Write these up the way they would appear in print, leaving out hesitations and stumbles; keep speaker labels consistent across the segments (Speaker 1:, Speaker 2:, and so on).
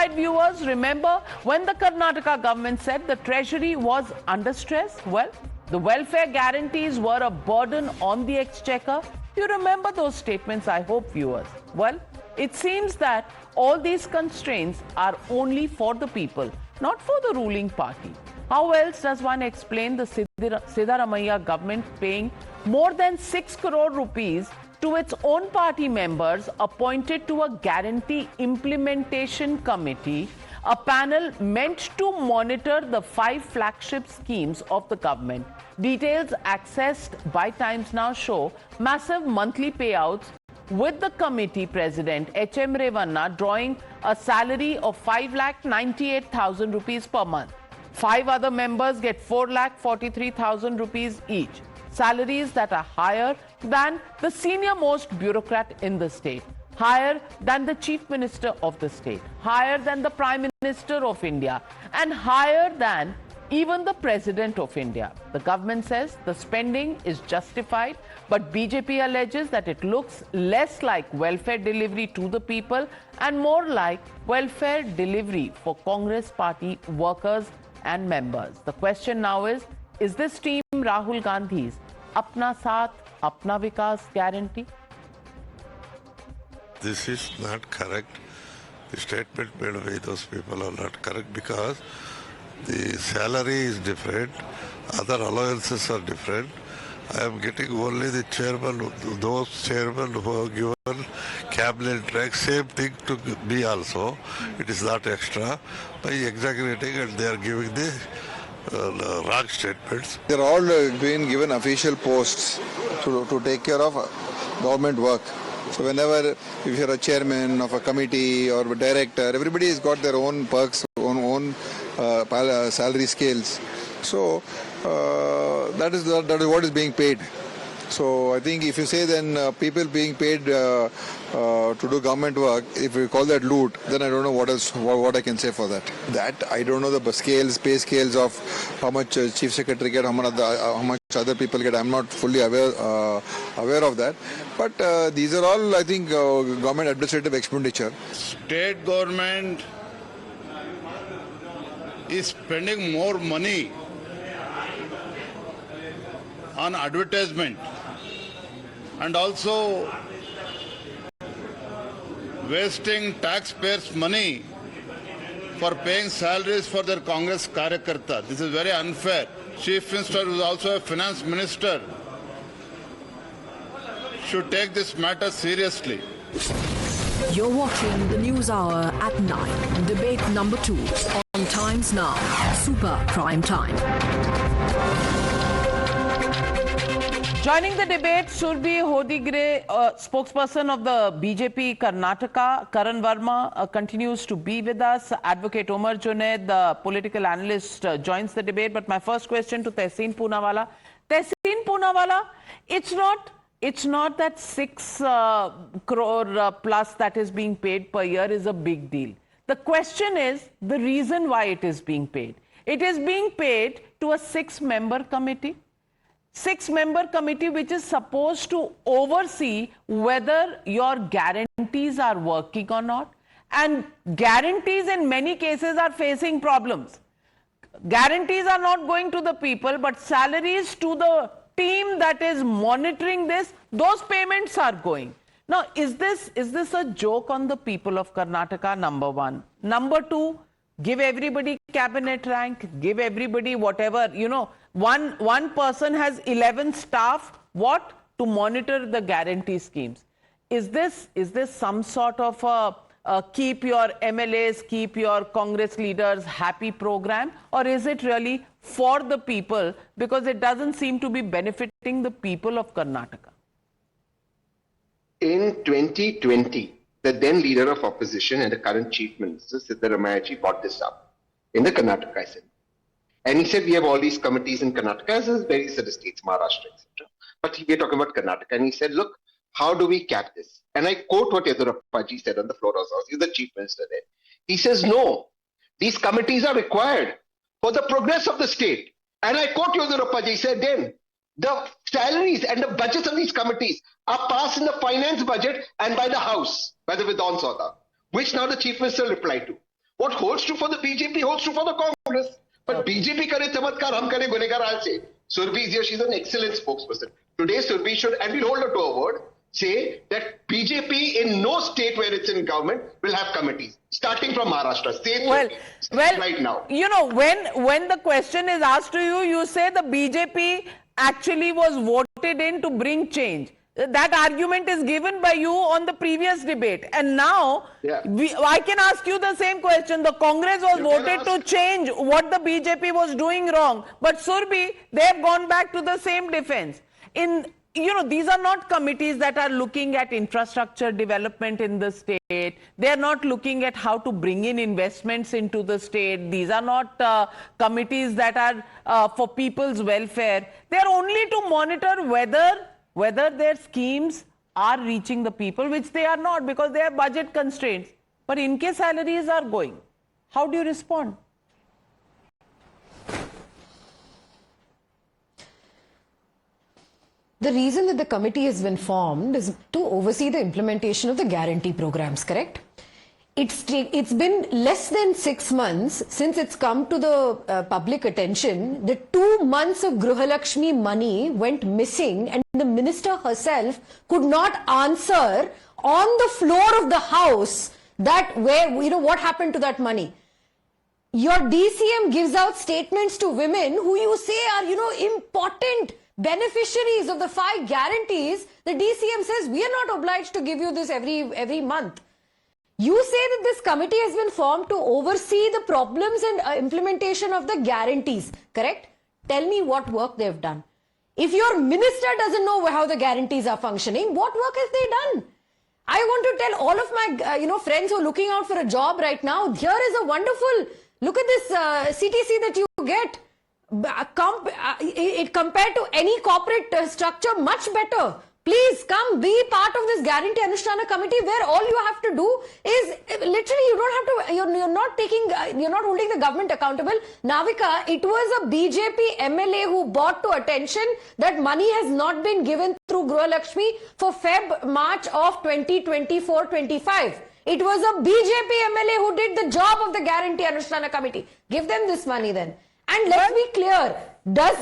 Speaker 1: side, viewers, remember when the Karnataka government said the treasury was under stress? Well, the welfare guarantees were a burden on the exchequer. You remember those statements, I hope, viewers. Well, it seems that all these constraints are only for the people, not for the ruling party. How else does one explain the Siddaramaiah government paying more than 6 crore rupees to its own party members appointed to a guarantee implementation committee, a panel meant to monitor the 5 flagship schemes of the government? Details accessed by Times Now show massive monthly payouts, with the committee president H.M. Revanna drawing a salary of 5,98,000 rupees per month. 5 other members get 4,43,000 rupees each. Salaries that are higher than the senior most bureaucrat in the state, higher than the chief minister of the state, higher than the prime minister of India, and higher than even the president of India. The government says the spending is justified, but BJP alleges that it looks less like welfare delivery to the people and more like welfare delivery for Congress party workers and members. The question now is this team Rahul Gandhi's Apna Saath, Apna Vikas guarantee?
Speaker 2: This is not correct. The statement made by those people are not correct because the salary is different, other allowances are different. I am getting only the chairman, those chairmen who are given cabinet rank, same thing to me also. It is not extra. By exaggerating, and they are giving the wrong statements.
Speaker 3: They are all being given official posts to take care of government work. So whenever, if you are a chairman of a committee or a director, everybody has got their own perks, own salary scales. So that is what is being paid. So I think if you say then people being paid to do government work, if we call that loot, then I don't know what I can say for that. That I don't know the pay scales of how much chief secretary get, how much other people get. I'm not fully aware of that. But these are all, I think, government administrative expenditure.
Speaker 4: State government is spending more money on advertisement and also wasting taxpayers' money for paying salaries for their Congress karyakarta. This is very unfair. Chief Minister, who is also a finance minister, should take this matter seriously.
Speaker 5: You're watching the News Hour at 9, debate number 2 on Times Now, Super Prime Time.
Speaker 1: Joining the debate, Surbi Hodigre, spokesperson of the BJP Karnataka. Karan Verma continues to be with us. Advocate Omar Junaid, the political analyst, joins the debate. But my first question to Tehseen Poonawalla. Tehseen Poonawalla, it's not that 6 crore plus that is being paid per year is a big deal. The question is the reason why it is being paid. It is being paid to a 6-member committee. 6-member committee which is supposed to oversee whether your guarantees are working or not. And guarantees in many cases are facing problems. Guarantees are not going to the people, but salaries to the team that is monitoring this, those payments are going. Now, is this a joke on the people of Karnataka? Number one. Number two, give everybody cabinet rank, give everybody whatever, one person has 11 staff, what? To monitor the guarantee schemes. Is this some sort of a keep your MLAs, keep your Congress leaders happy program? Or is it really for the people, because it doesn't seem to be benefiting the people of Karnataka?
Speaker 6: In 2020, the then leader of opposition and the current chief minister, Siddaramaiah, brought this up in the Karnataka Assembly. And he said, we have all these committees in Karnataka, as well as various other states, Maharashtra, etc. But we are talking about Karnataka. And he said, look, how do we cap this? And I quote what Yedurappaji said on the floor of the House. He's the chief minister there. He says, no, these committees are required for the progress of the state. And I quote Yedurappaji, he said, then the salaries and the budgets of these committees are passed in the finance budget and by the House, by the Vidhan Sauda, which now the chief minister replied to. What holds true for the BJP holds true for the Congress. But BJP kare chamatkar, hum kare gunegar aaj se. Surbi is here, she's an excellent spokesperson. Today Surbi should, and we'll hold her to a word, say that BJP in no state where it's in government will have committees, starting from Maharashtra. State right now.
Speaker 1: You know, when the question is asked to you, you say the BJP actually was voted in to bring change. That argument is given by you on the previous debate. And now, I can ask you the same question. The Congress was voted to change what the BJP was doing wrong. But Surbi, they have gone back to the same defense. These are not committees that are looking at infrastructure development in the state. They are not looking at how to bring in investments into the state. These are not committees that are for people's welfare. They are only to monitor whether their schemes are reaching the people, which they are not because they have budget constraints. But in case salaries are going, how do you respond?
Speaker 7: The reason that the committee has been formed is to oversee the implementation of the guarantee programs, correct? It's been less than 6 months since it's come to the public attention. The 2 months of Gruhalakshmi money went missing and the minister herself could not answer on the floor of the house that what happened to that money. Your DCM gives out statements to women who you say are, important beneficiaries of the 5 guarantees. The DCM says, we are not obliged to give you this every month. You say that this committee has been formed to oversee the problems and implementation of the guarantees, correct? Tell me what work they've done. If your minister doesn't know how the guarantees are functioning, what work have they done? I want to tell all of my friends who are looking out for a job right now, here is a wonderful, look at this CTC that you get. It compared to any corporate structure, much better. Please come be part of this Guarantee Anushtana committee where all you have to do is literally you don't have to, you're not holding the government accountable. Navika, it was a BJP MLA who brought to attention that money has not been given through Gruhalakshmi for March of 2024-25. It was a BJP MLA who did the job of the Guarantee Anushtana committee. Give them this money then. And let's be clear, does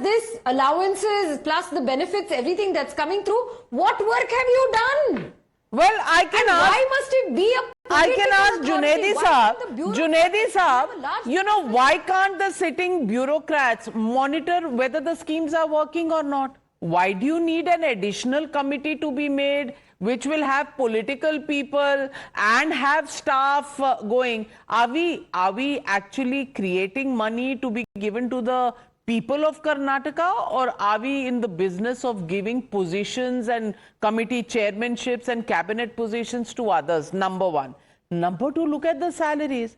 Speaker 7: this allowances plus the benefits, everything that's coming through, what work have you done?
Speaker 1: Well, I can ask.
Speaker 7: Why must it be a
Speaker 1: I can ask Junaidi Saab, why can't the sitting bureaucrats monitor whether the schemes are working or not? Why do you need an additional committee to be made which will have political people and have staff going? Are we actually creating money to be given to the people of Karnataka, or are we in the business of giving positions and committee chairmanships and cabinet positions to others? Number one. Number two, look at the salaries.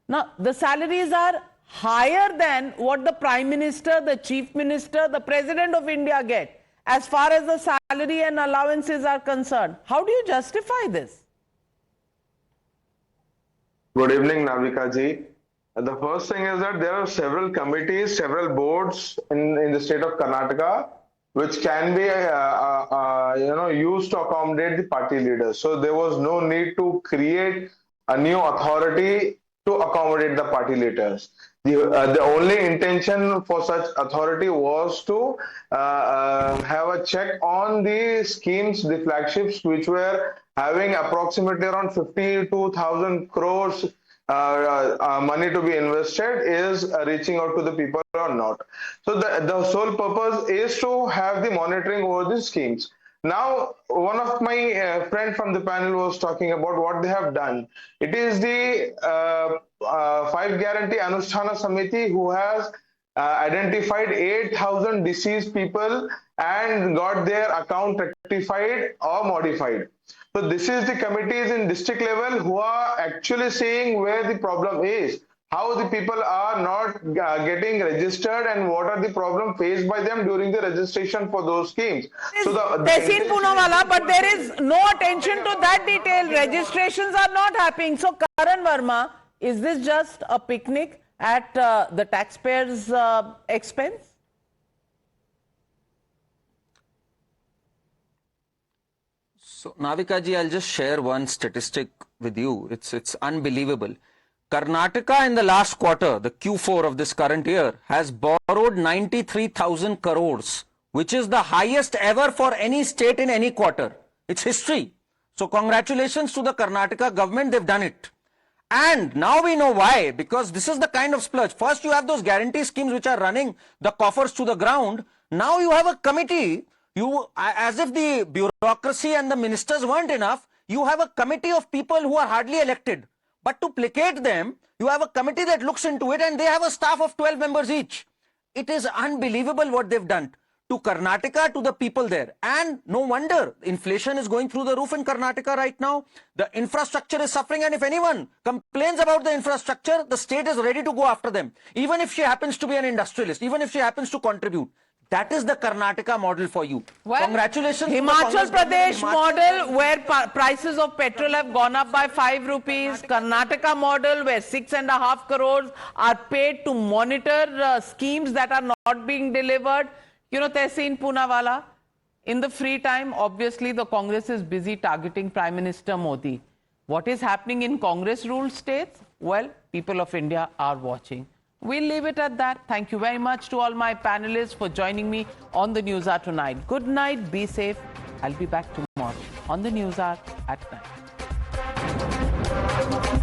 Speaker 1: Now, the salaries are higher than what the Prime Minister, the Chief Minister, the President of India get as far as the salary and allowances are concerned. How do you justify this?
Speaker 8: Good evening, Navika ji. The first thing is that there are several committees, several boards in the state of Karnataka which can be used to accommodate the party leaders. So there was no need to create a new authority to accommodate the party leaders. The only intention for such authority was to have a check on the schemes, the flagships, which were having approximately around 52,000 crores money to be invested, is reaching out to the people or not. So the sole purpose is to have the monitoring over the schemes. Now, one of my friend from the panel was talking about what they have done. It is the 5 Guarantee Anushtana Samiti who has identified 8,000 deceased people and got their account rectified or modified. So this is the committees in district level who are actually seeing where the problem is, how the people are not getting registered and what are the problems faced by them during the registration for those schemes. So
Speaker 1: Tehsil Poonawalla, but there is no attention to that detail. Registrations are not happening. So Karan Verma, is this just a picnic at the taxpayers' expense?
Speaker 9: So Navika ji, I'll just share one statistic with you. It's unbelievable. Karnataka in the last quarter, the Q4 of this current year, has borrowed 93,000 crores, which is the highest ever for any state in any quarter. It's history. So congratulations to the Karnataka government, they've done it. And now we know why, because this is the kind of splurge. First you have those guarantee schemes which are running the coffers to the ground. Now you have a committee, as if the bureaucracy and the ministers weren't enough, you have a committee of people who are hardly elected. But to placate them, you have a committee that looks into it and they have a staff of 12 members each. It is unbelievable what they've done to Karnataka, to the people there. And no wonder inflation is going through the roof in Karnataka right now. The infrastructure is suffering, and if anyone complains about the infrastructure, the state is ready to go after them. Even if she happens to be an industrialist, even if she happens to contribute. That is the Karnataka model for you.
Speaker 1: Well,
Speaker 9: congratulations.
Speaker 1: Himachal Pradesh model where prices of petrol have gone up by 5 rupees. Karnataka model where 6.5 crores are paid to monitor schemes that are not being delivered. You know, Tehseen Poonawala, in the free time, obviously the Congress is busy targeting Prime Minister Modi. What is happening in Congress-ruled states? Well, people of India are watching. We'll leave it at that. Thank you very much to all my panelists for joining me on the News Hour tonight. Good night, be safe. I'll be back tomorrow on the News Hour at 9.